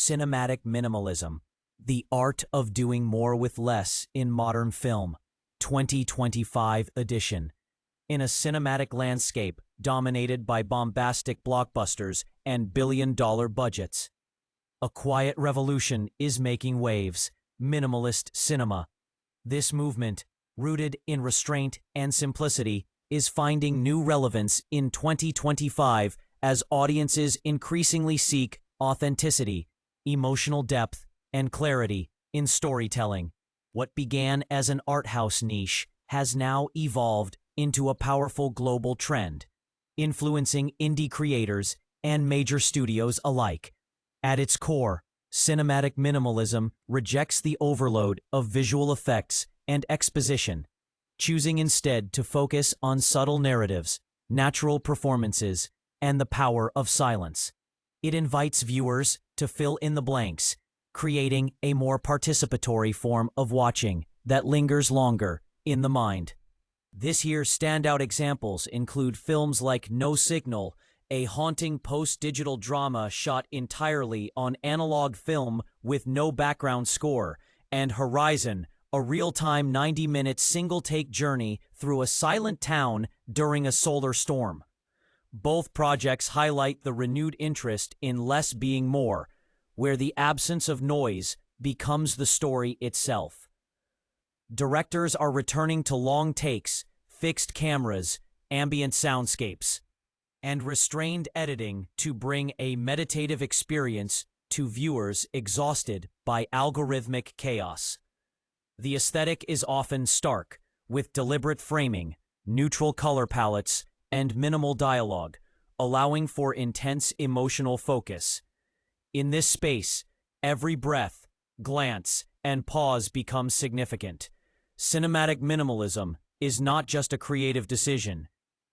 Cinematic Minimalism, The Art of Doing More with Less in Modern Film, 2025 edition. In a cinematic landscape dominated by bombastic blockbusters and billion-dollar budgets, a quiet revolution is making waves: minimalist cinema. This movement, rooted in restraint and simplicity, is finding new relevance in 2025 as audiences increasingly seek authenticity, emotional depth, and clarity in storytelling. What began as an art house niche has now evolved into a powerful global trend, influencing indie creators and major studios alike. At its core, cinematic minimalism rejects the overload of visual effects and exposition, choosing instead to focus on subtle narratives, natural performances, and the power of silence. It invites viewers to fill in the blanks, creating a more participatory form of watching that lingers longer in the mind. This year's standout examples include films like No Signal, a haunting post-digital drama shot entirely on analog film with no background score, and Horizon, a real-time 90-minute single-take journey through a silent town during a solar storm. Both projects highlight the renewed interest in less being more, where the absence of noise becomes the story itself. Directors are returning to long takes, fixed cameras, ambient soundscapes, and restrained editing to bring a meditative experience to viewers exhausted by algorithmic chaos. The aesthetic is often stark, with deliberate framing, neutral color palettes, and minimal dialogue, allowing for intense emotional focus. In this space, every breath, glance, and pause becomes significant. Cinematic minimalism is not just a creative decision,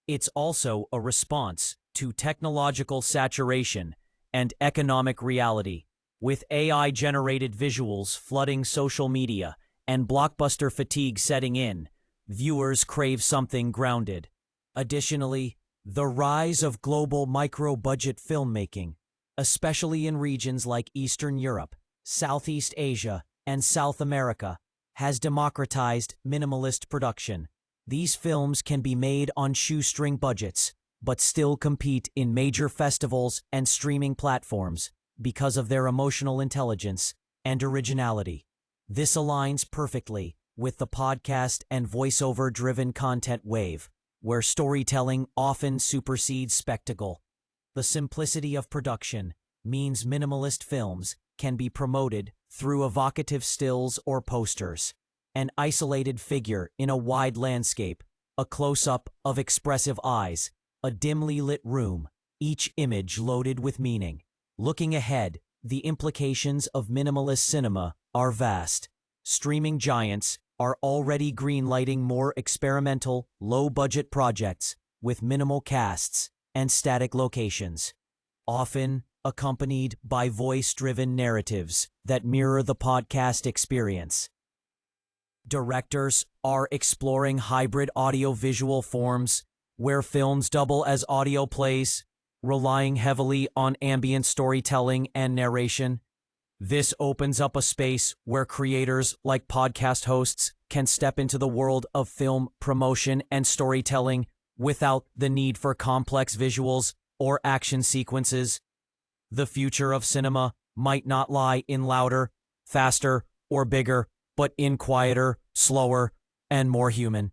it's also a response to technological saturation and economic reality. With AI-generated visuals flooding social media and blockbuster fatigue setting in, viewers crave something grounded. Additionally, the rise of global micro-budget filmmaking, especially in regions like Eastern Europe, Southeast Asia, and South America, has democratized minimalist production. These films can be made on shoestring budgets, but still compete in major festivals and streaming platforms because of their emotional intelligence and originality. This aligns perfectly with the podcast and voiceover-driven content wave, where storytelling often supersedes spectacle. The simplicity of production means minimalist films can be promoted through evocative stills or posters. An isolated figure in a wide landscape, a close-up of expressive eyes, a dimly lit room, each image loaded with meaning. Looking ahead, the implications of minimalist cinema are vast. Streaming giants are already greenlighting more experimental, low-budget projects with minimal casts and static locations, often accompanied by voice-driven narratives that mirror the podcast experience. Directors are exploring hybrid audio-visual forms where films double as audio plays, relying heavily on ambient storytelling and narration. This opens up a space where creators like podcast hosts can step into the world of film promotion and storytelling without the need for complex visuals or action sequences. The future of cinema might not lie in louder, faster, or bigger, but in quieter, slower, and more human.